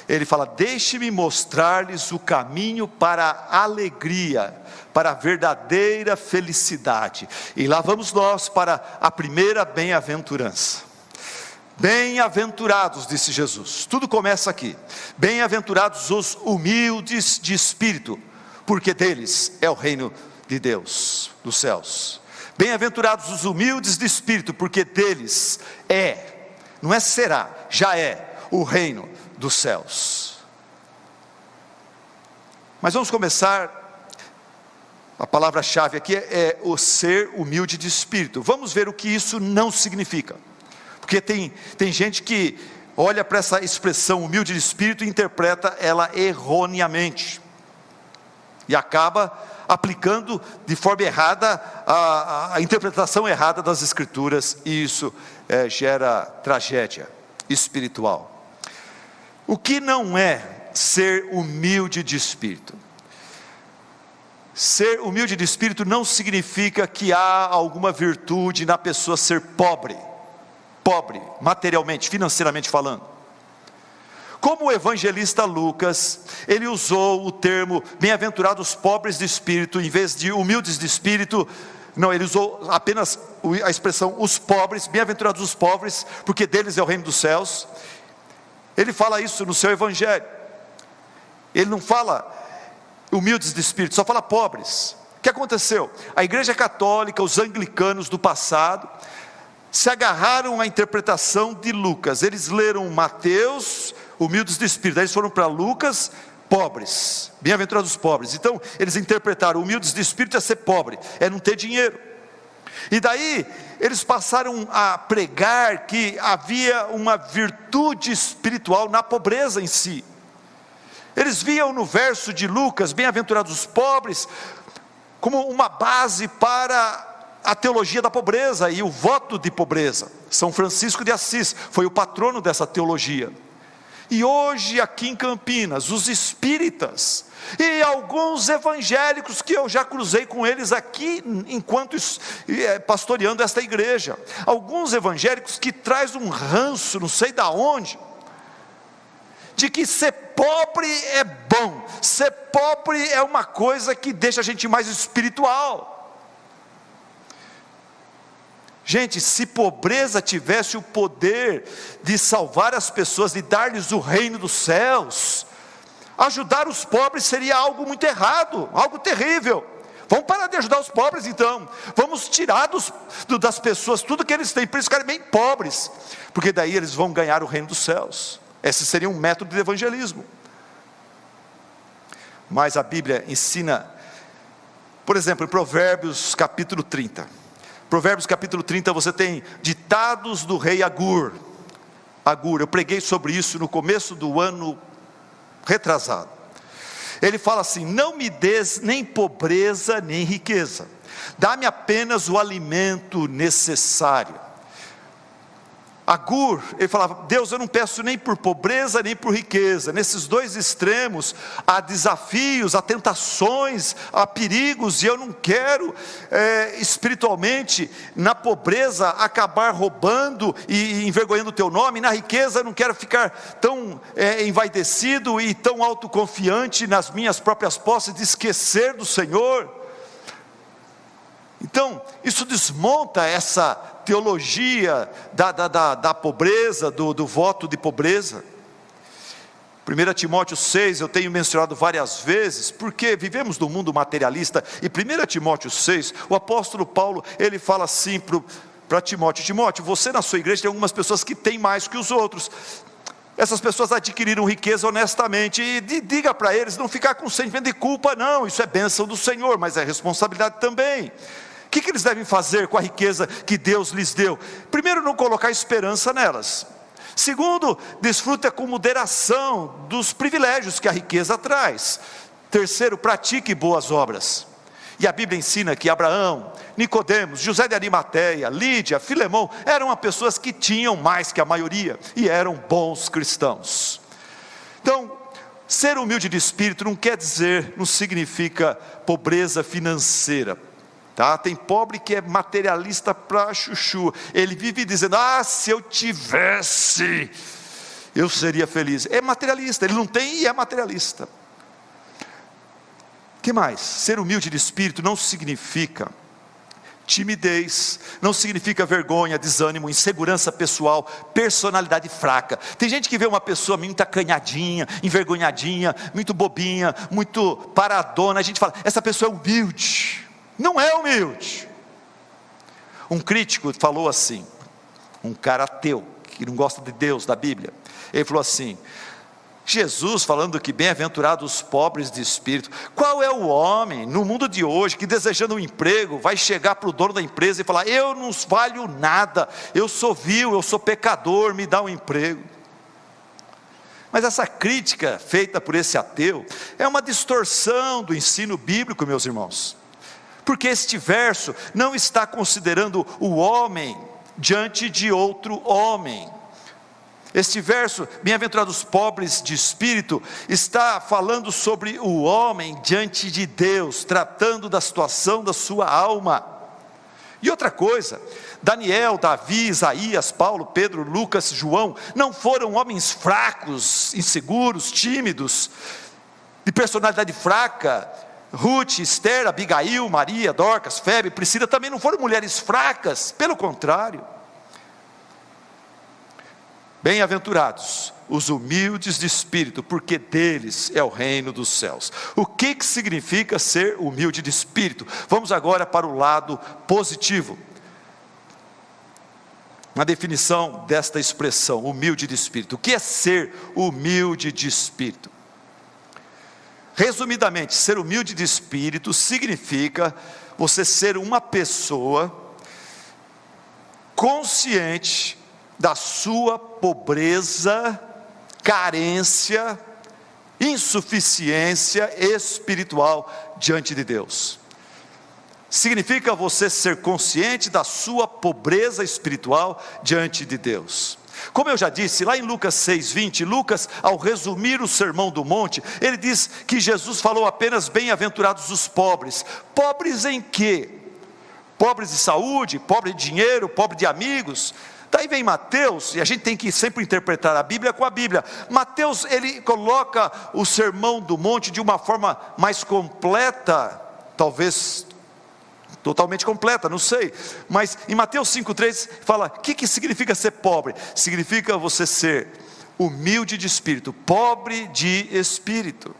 Ele fala: deixe-me mostrar-lhes o caminho para a alegria, para a verdadeira felicidade. E lá vamos nós para a primeira bem-aventurança. Bem-aventurados, disse Jesus, tudo começa aqui. Bem-aventurados os humildes de espírito, porque deles é o reino de Deus, dos céus. Bem-aventurados os humildes de espírito, porque deles não é será, já é o reino dos céus. Mas vamos começar, a palavra-chave aqui é o ser humilde de espírito. Vamos ver o que isso não significa, porque tem gente que olha para essa expressão humilde de espírito e interpreta ela erroneamente, e acaba aplicando de forma errada a interpretação errada das escrituras, e isso gera tragédia espiritual. O que não é ser humilde de espírito? Ser humilde de espírito não significa que há alguma virtude na pessoa ser pobre, materialmente, financeiramente falando. Como o evangelista Lucas, ele usou o termo bem-aventurados pobres de espírito, em vez de humildes de espírito. Não, ele usou apenas a expressão os pobres, bem-aventurados os pobres, porque deles é o reino dos céus. Ele fala isso no seu evangelho. Ele não fala humildes de espírito, só fala pobres. O que aconteceu? A igreja católica, os anglicanos do passado, se agarraram à interpretação de Lucas. Eles leram Mateus, humildes de espírito, aí eles foram para Lucas, pobres, bem-aventurados os pobres. Então eles interpretaram humildes de espírito é ser pobre, é não ter dinheiro. E daí eles passaram a pregar que havia uma virtude espiritual na pobreza em si. Eles viam no verso de Lucas, bem-aventurados os pobres, como uma base para a teologia da pobreza e o voto de pobreza. São Francisco de Assis foi o patrono dessa teologia. E hoje aqui em Campinas, os espíritas e alguns evangélicos que eu já cruzei com eles aqui, enquanto pastoreando esta igreja, alguns evangélicos que traz um ranço, não sei da onde, de que ser pobre é bom, ser pobre é uma coisa que deixa a gente mais espiritual. Gente, se pobreza tivesse o poder de salvar as pessoas, de dar-lhes o reino dos céus, ajudar os pobres seria algo muito errado, algo terrível. Vamos parar de ajudar os pobres então, vamos tirar das pessoas tudo que eles têm, para eles ficarem bem pobres, porque daí eles vão ganhar o reino dos céus. Esse seria um método de evangelismo. Mas a Bíblia ensina, por exemplo, em Provérbios capítulo 30, Provérbios capítulo 30, você tem ditados do rei Agur. Eu preguei sobre isso no começo do ano retrasado. Ele fala assim: não me des nem pobreza nem riqueza, dá-me apenas o alimento necessário. Agur, ele falava: Deus, eu não peço nem por pobreza nem por riqueza. Nesses dois extremos há desafios, há tentações, há perigos, e eu não quero espiritualmente na pobreza acabar roubando e envergonhando o teu nome. Na riqueza eu não quero ficar tão envaidecido e tão autoconfiante nas minhas próprias posses, de esquecer do Senhor. Então isso desmonta essa teologia da pobreza, do voto de pobreza. 1 Timóteo 6, eu tenho mencionado várias vezes, porque vivemos num mundo materialista, e 1 Timóteo 6, o apóstolo Paulo, ele fala assim para Timóteo: Timóteo, você na sua igreja tem algumas pessoas que têm mais que os outros, essas pessoas adquiriram riqueza honestamente, e diga para eles não ficar com sentimento de culpa não, isso é bênção do Senhor, mas é responsabilidade também. O que eles devem fazer com a riqueza que Deus lhes deu? Primeiro, não colocar esperança nelas. Segundo, desfruta com moderação dos privilégios que a riqueza traz. Terceiro, pratique boas obras. E a Bíblia ensina que Abraão, Nicodemos, José de Arimateia, Lídia, Filemão, eram pessoas que tinham mais que a maioria, e eram bons cristãos. Então, ser humilde de espírito não significa pobreza financeira. Tem pobre que é materialista para chuchu, ele vive dizendo: se eu tivesse, eu seria feliz. É materialista, ele não tem e é materialista. O que mais? Ser humilde de espírito não significa timidez, não significa vergonha, desânimo, insegurança pessoal, personalidade fraca. Tem gente que vê uma pessoa muito acanhadinha, envergonhadinha, muito bobinha, muito paradona, a gente fala, essa pessoa é humilde. Não é humilde. Um crítico falou assim, um cara ateu, que não gosta de Deus, da Bíblia, ele falou assim, Jesus falando que bem-aventurados os pobres de espírito, qual é o homem no mundo de hoje que desejando um emprego, vai chegar para o dono da empresa e falar, eu não valho nada, eu sou vil, eu sou pecador, me dá um emprego. Mas essa crítica feita por esse ateu, é uma distorção do ensino bíblico, meus irmãos, porque este verso não está considerando o homem diante de outro homem. Este verso, bem-aventurados os pobres de espírito, está falando sobre o homem diante de Deus, tratando da situação da sua alma. E outra coisa, Daniel, Davi, Isaías, Paulo, Pedro, Lucas, João, não foram homens fracos, inseguros, tímidos, de personalidade fraca. Ruth, Esther, Abigail, Maria, Dorcas, Febe, Priscila, também não foram mulheres fracas, pelo contrário. Bem-aventurados os humildes de espírito, porque deles é o reino dos céus. O que significa ser humilde de espírito? Vamos agora para o lado positivo. Uma definição desta expressão, humilde de espírito. O que é ser humilde de espírito? Resumidamente, ser humilde de espírito significa você ser uma pessoa consciente da sua pobreza, carência, insuficiência espiritual diante de Deus. Significa você ser consciente da sua pobreza espiritual diante de Deus. Como eu já disse, lá em Lucas 6:20, Lucas, ao resumir o sermão do monte, ele diz que Jesus falou apenas bem-aventurados os pobres. Pobres em quê? Pobres de saúde, pobre de dinheiro, pobre de amigos. Daí vem Mateus, e a gente tem que sempre interpretar a Bíblia com a Bíblia. Mateus, ele coloca o sermão do monte de uma forma mais completa, talvez totalmente completa, não sei, mas em Mateus 5:3 fala, o que significa ser pobre? Significa você ser humilde de espírito, pobre de espírito.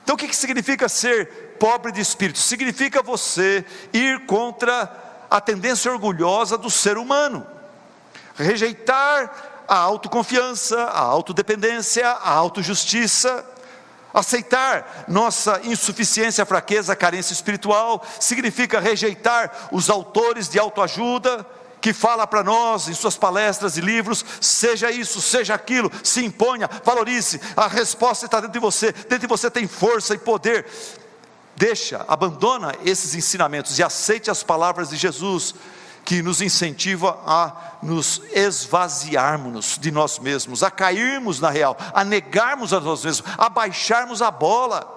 Então o que significa ser pobre de espírito? Significa você ir contra a tendência orgulhosa do ser humano, rejeitar a autoconfiança, a autodependência, a autojustiça, aceitar nossa insuficiência, fraqueza, carência espiritual. Significa rejeitar os autores de autoajuda, que fala para nós em suas palestras e livros, seja isso, seja aquilo, se imponha, valorize, a resposta está dentro de você tem força e poder. Abandona esses ensinamentos e aceite as palavras de Jesus, que nos incentiva a nos esvaziarmos de nós mesmos, a cairmos na real, a negarmos a nós mesmos, a baixarmos a bola.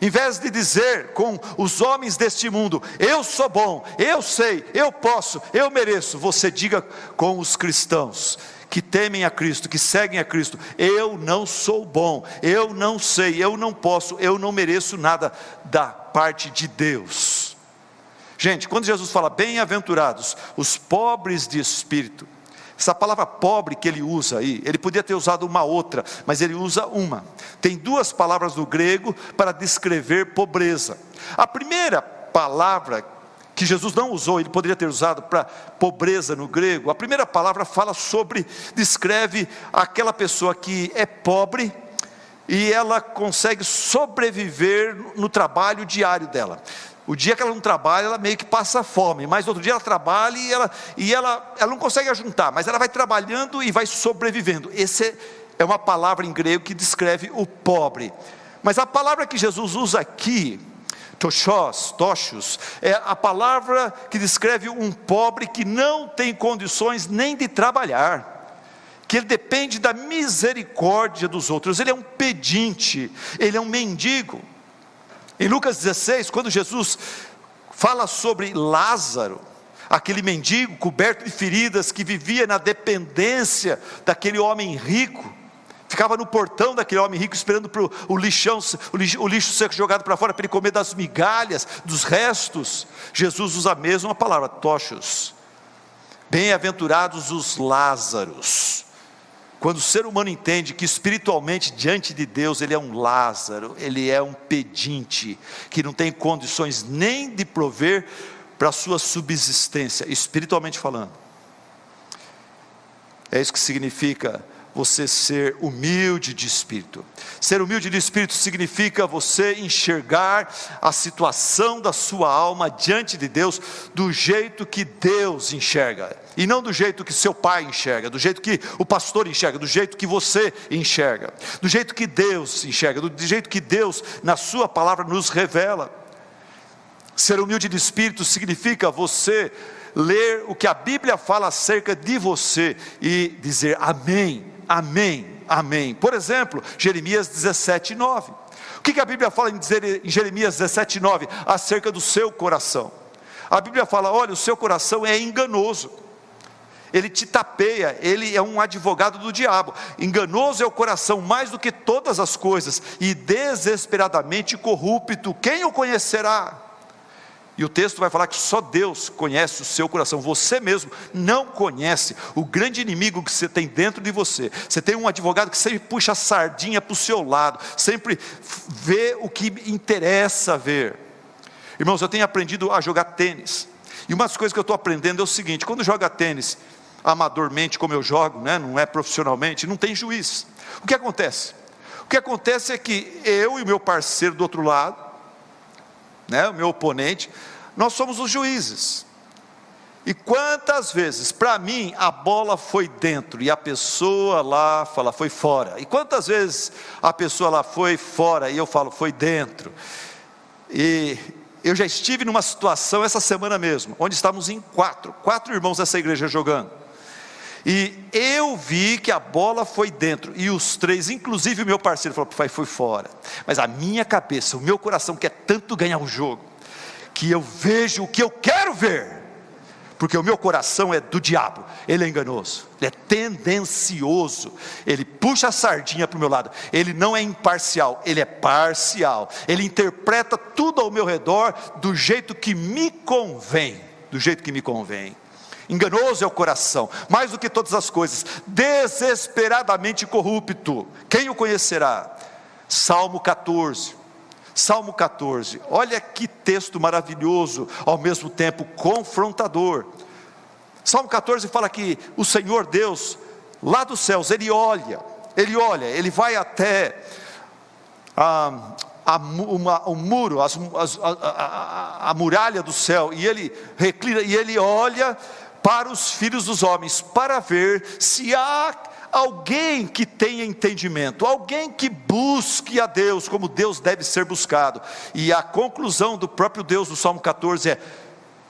Em vez de dizer com os homens deste mundo, eu sou bom, eu sei, eu posso, eu mereço, você diga com os cristãos que temem a Cristo, que seguem a Cristo, eu não sou bom, eu não sei, eu não posso, eu não mereço nada da parte de Deus. Gente, quando Jesus fala bem-aventurados os pobres de espírito, essa palavra pobre que ele usa aí, ele podia ter usado uma outra, mas ele usa uma. Tem duas palavras no grego para descrever pobreza. A primeira palavra que Jesus não usou, ele poderia ter usado para pobreza no grego. A primeira palavra descreve aquela pessoa que é pobre e ela consegue sobreviver no trabalho diário dela. O dia que ela não trabalha, ela meio que passa fome, mas no outro dia ela trabalha e ela não consegue ajuntar, mas ela vai trabalhando e vai sobrevivendo. Essa é uma palavra em grego que descreve o pobre. Mas a palavra que Jesus usa aqui, tochos, é a palavra que descreve um pobre que não tem condições nem de trabalhar, que ele depende da misericórdia dos outros, ele é um pedinte, ele é um mendigo. Em Lucas 16, quando Jesus fala sobre Lázaro, aquele mendigo coberto de feridas, que vivia na dependência daquele homem rico, ficava no portão daquele homem rico, esperando para o lixo ser jogado para fora, para ele comer das migalhas, dos restos. Jesus usa a mesma palavra, tochos. Bem-aventurados os Lázaros. Quando o ser humano entende que espiritualmente diante de Deus ele é um Lázaro, ele é um pedinte, que não tem condições nem de prover para a sua subsistência, espiritualmente falando. É isso que significa você ser humilde de espírito. Ser humilde de espírito significa você enxergar a situação da sua alma diante de Deus do jeito que Deus enxerga, e não do jeito que seu pai enxerga, do jeito que o pastor enxerga, do jeito que você enxerga, do jeito que Deus enxerga, do jeito que Deus na sua palavra nos revela. Ser humilde de espírito significa você ler o que a Bíblia fala acerca de você e dizer amém, amém, amém. Por exemplo, Jeremias 17:9. O que a Bíblia fala em Jeremias 17:9 acerca do seu coração? A Bíblia fala: olha, o seu coração é enganoso, ele te tapeia, ele é um advogado do diabo. Enganoso é o coração mais do que todas as coisas, e desesperadamente corrupto, quem o conhecerá? E o texto vai falar que só Deus conhece o seu coração, você mesmo não conhece o grande inimigo que você tem dentro de você. Você tem um advogado que sempre puxa a sardinha para o seu lado, sempre vê o que interessa ver. Irmãos, eu tenho aprendido a jogar tênis, e uma das coisas que eu estou aprendendo é o seguinte: quando joga tênis amadormente como eu jogo, não é profissionalmente, não tem juiz. O que acontece? O que acontece é que eu e o meu parceiro do outro lado, o meu oponente, nós somos os juízes. E quantas vezes, para mim, a bola foi dentro, e a pessoa lá fala, foi fora. E quantas vezes a pessoa lá foi fora, e eu falo, foi dentro. E eu já estive numa situação, essa semana mesmo, onde estávamos em quatro irmãos dessa igreja jogando. E eu vi que a bola foi dentro, e os três, inclusive o meu parceiro, falou, foi fora. Mas a minha cabeça, o meu coração quer tanto ganhar um jogo, que eu vejo o que eu quero ver, porque o meu coração é do diabo, ele é enganoso, ele é tendencioso, ele puxa a sardinha para o meu lado, ele não é imparcial, ele é parcial, ele interpreta tudo ao meu redor do jeito que me convém, Enganoso é o coração, mais do que todas as coisas, desesperadamente corrupto, quem o conhecerá? Salmo 14, olha que texto maravilhoso, ao mesmo tempo confrontador. Salmo 14 fala que o Senhor Deus, lá dos céus, ele olha, ele vai até o muro, a muralha do céu, e ele reclina, e ele olha para os filhos dos homens, para ver se há alguém que tenha entendimento, alguém que busque a Deus, como Deus deve ser buscado. E a conclusão do próprio Deus, do Salmo 14 é,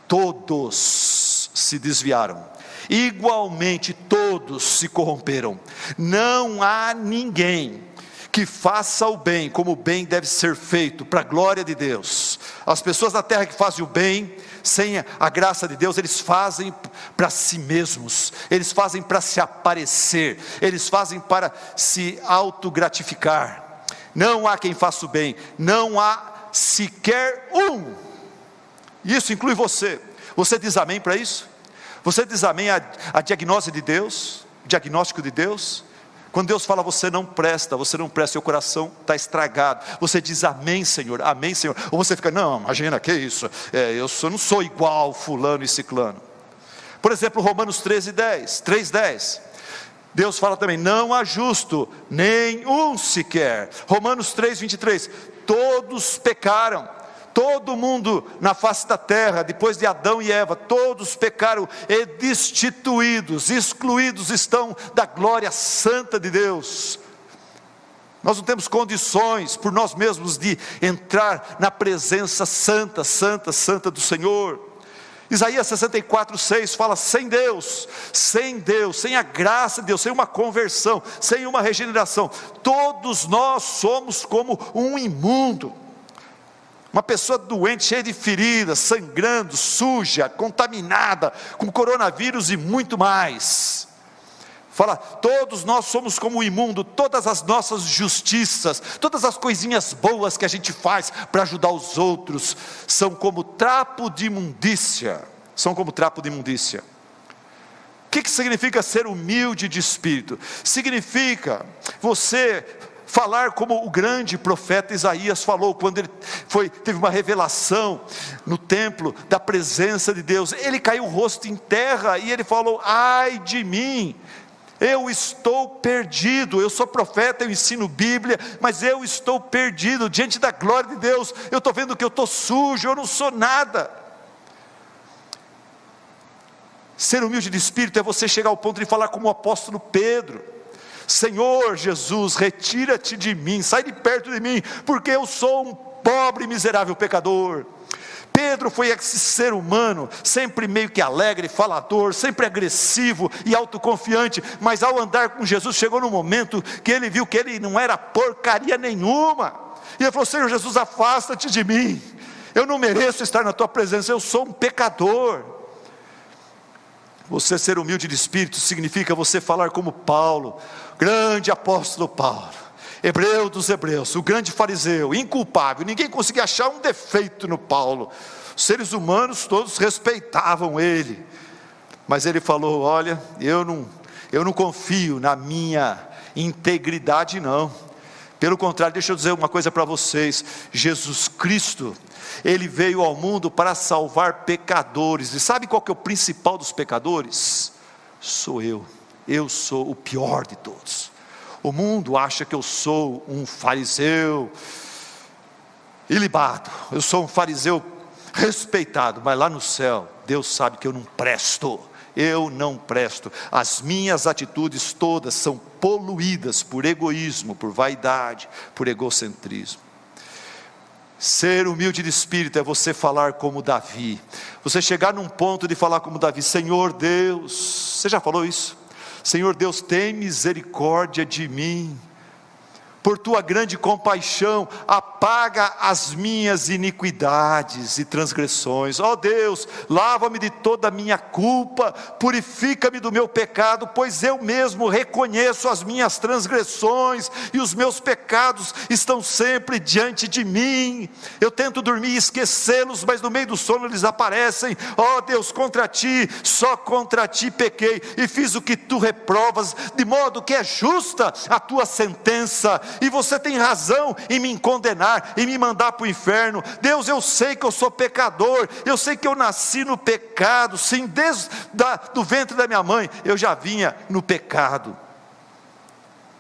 todos se desviaram, igualmente todos se corromperam, não há ninguém que faça o bem, como o bem deve ser feito, para a glória de Deus. As pessoas da terra que fazem o bem, sem a graça de Deus, eles fazem para si mesmos, eles fazem para se aparecer, eles fazem para se autogratificar. Não há quem faça o bem, não há sequer um. Isso inclui você. Você diz amém para isso? Você diz amém a diagnóstico de Deus? Quando Deus fala, você não presta, seu coração está estragado, você diz amém Senhor, ou você fica, não, imagina, que isso, eu não sou igual fulano e ciclano. Por exemplo, Romanos 3:10, Deus fala também, não há justo, nenhum sequer. Romanos 3:23, todos pecaram, todo mundo na face da terra, depois de Adão e Eva, todos pecaram e destituídos, excluídos estão da glória santa de Deus. Nós não temos condições por nós mesmos de entrar na presença santa do Senhor. Isaías 64:6 fala, sem Deus, sem a graça de Deus, sem uma conversão, sem uma regeneração, todos nós somos como um imundo. Uma pessoa doente, cheia de feridas, sangrando, suja, contaminada, com coronavírus e muito mais. Fala, todos nós somos como o imundo, todas as nossas justiças, todas as coisinhas boas que a gente faz para ajudar os outros, são como trapo de imundícia. São como trapo de imundícia. O que significa ser humilde de espírito? Significa você falar como o grande profeta Isaías falou, quando ele teve uma revelação no templo da presença de Deus. Ele caiu o rosto em terra e ele falou, ai de mim, eu estou perdido. Eu sou profeta, eu ensino Bíblia, mas eu estou perdido diante da glória de Deus. Eu estou vendo que eu estou sujo, eu não sou nada. Ser humilde de espírito é você chegar ao ponto de falar como o apóstolo Pedro: Senhor Jesus, retira-te de mim, sai de perto de mim, porque eu sou um pobre e miserável pecador. Pedro foi esse ser humano, sempre meio que alegre, falador, sempre agressivo e autoconfiante, mas ao andar com Jesus, chegou no momento que ele viu que ele não era porcaria nenhuma, e ele falou: Senhor Jesus, afasta-te de mim, eu não mereço estar na tua presença, eu sou um pecador. Você ser humilde de espírito significa você falar como Paulo, grande apóstolo Paulo, hebreu dos hebreus, o grande fariseu, inculpável, ninguém conseguia achar um defeito no Paulo, os seres humanos todos respeitavam ele, mas ele falou: olha, eu não confio na minha integridade não, pelo contrário, deixa eu dizer uma coisa para vocês, Jesus Cristo, Ele veio ao mundo para salvar pecadores, e sabe qual que é o principal dos pecadores? Sou eu sou o pior de todos. O mundo acha que eu sou um fariseu ilibado, eu sou um fariseu respeitado, mas lá no céu, Deus sabe que eu não presto, as minhas atitudes todas são poluídas por egoísmo, por vaidade, por egocentrismo. Ser humilde de espírito é você falar como Davi, você chegar num ponto de falar como Davi: Senhor Deus, você já falou isso? Senhor Deus, tem misericórdia de mim, por tua grande compaixão, apaga as minhas iniquidades e transgressões. Ó Deus, lava-me de toda a minha culpa, purifica-me do meu pecado, pois eu mesmo reconheço as minhas transgressões, e os meus pecados estão sempre diante de mim. Eu tento dormir e esquecê-los, mas no meio do sono eles aparecem. Ó Deus, contra ti, só contra ti pequei, e fiz o que tu reprovas, de modo que é justa a tua sentença, e você tem razão em me condenar, em me mandar para o inferno. Deus, eu sei que eu sou pecador, eu sei que eu nasci no pecado, sim, desde do ventre da minha mãe, eu já vinha no pecado.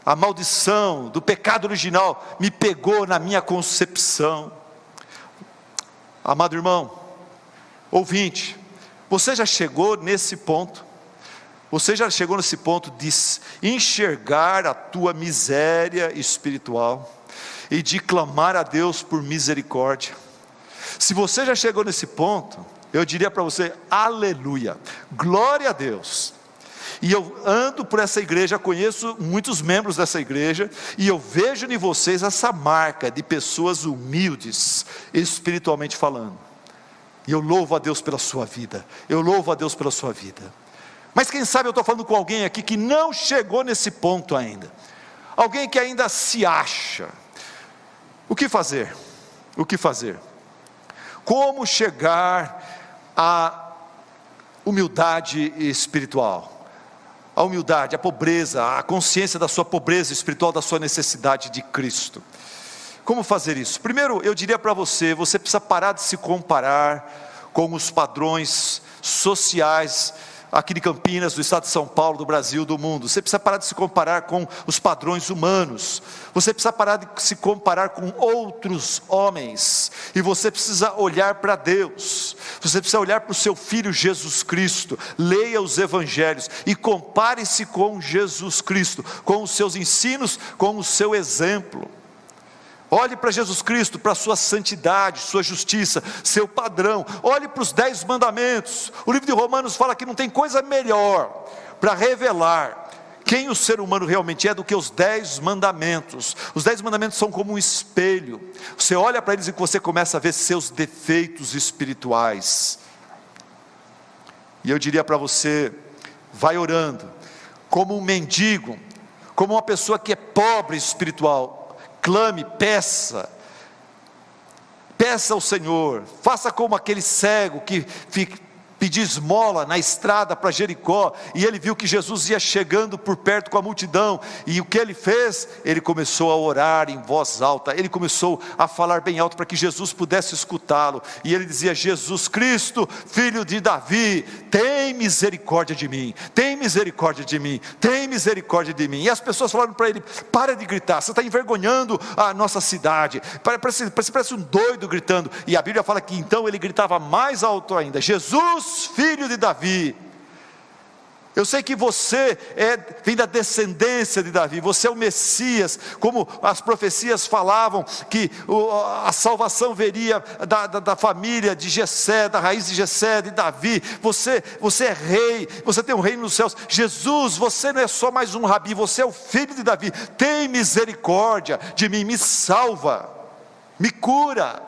A maldição do pecado original me pegou na minha concepção. Amado irmão, ouvinte, você já chegou nesse ponto? Você já chegou nesse ponto de enxergar a tua miséria espiritual e de clamar a Deus por misericórdia? Se você já chegou nesse ponto, eu diria para você: aleluia, glória a Deus. E eu ando por essa igreja, conheço muitos membros dessa igreja, e eu vejo em vocês essa marca de pessoas humildes, espiritualmente falando. E eu louvo a Deus pela sua vida, eu louvo a Deus pela sua vida. Mas quem sabe eu estou falando com alguém aqui que não chegou nesse ponto ainda, alguém que ainda se acha. O que fazer? O que fazer? Como chegar à humildade espiritual? A humildade, a pobreza, a consciência da sua pobreza espiritual, da sua necessidade de Cristo. Como fazer isso? Primeiro, eu diria para você precisa parar de se comparar com os padrões sociais aqui de Campinas, do estado de São Paulo, do Brasil, do mundo. Você precisa parar de se comparar com os padrões humanos, você precisa parar de se comparar com outros homens, e você precisa olhar para Deus, você precisa olhar para o seu Filho Jesus Cristo, leia os Evangelhos, e compare-se com Jesus Cristo, com os seus ensinos, com o seu exemplo. Olhe para Jesus Cristo, para a sua santidade, sua justiça, seu padrão. Olhe para os 10 mandamentos. O livro de Romanos fala que não tem coisa melhor para revelar quem o ser humano realmente é do que os 10 mandamentos. Os 10 mandamentos são como um espelho. Você olha para eles e você começa a ver seus defeitos espirituais. E eu diria para você, vai orando, como um mendigo, como uma pessoa que é pobre espiritual, clame, peça ao Senhor, faça como aquele cego que pediu esmola na estrada para Jericó, e ele viu que Jesus ia chegando por perto com a multidão, e o que ele fez? Ele começou a orar em voz alta, ele começou a falar bem alto para que Jesus pudesse escutá-lo, e ele dizia: Jesus Cristo, filho de Davi, tem misericórdia de mim, tem misericórdia de mim, tem misericórdia de mim. E as pessoas falaram para ele: para de gritar, você está envergonhando a nossa cidade, parece um doido gritando. E a Bíblia fala que então ele gritava mais alto ainda: Jesus, filho de Davi. Eu sei que você vem da descendência de Davi, você é o Messias, como as profecias falavam, que a salvação viria da família de Jessé, da raiz de Jessé, de Davi. Você é rei, você tem um reino nos céus. Jesus, você não é só mais um rabi, você é o filho de Davi. Tem misericórdia de mim, me salva, me cura.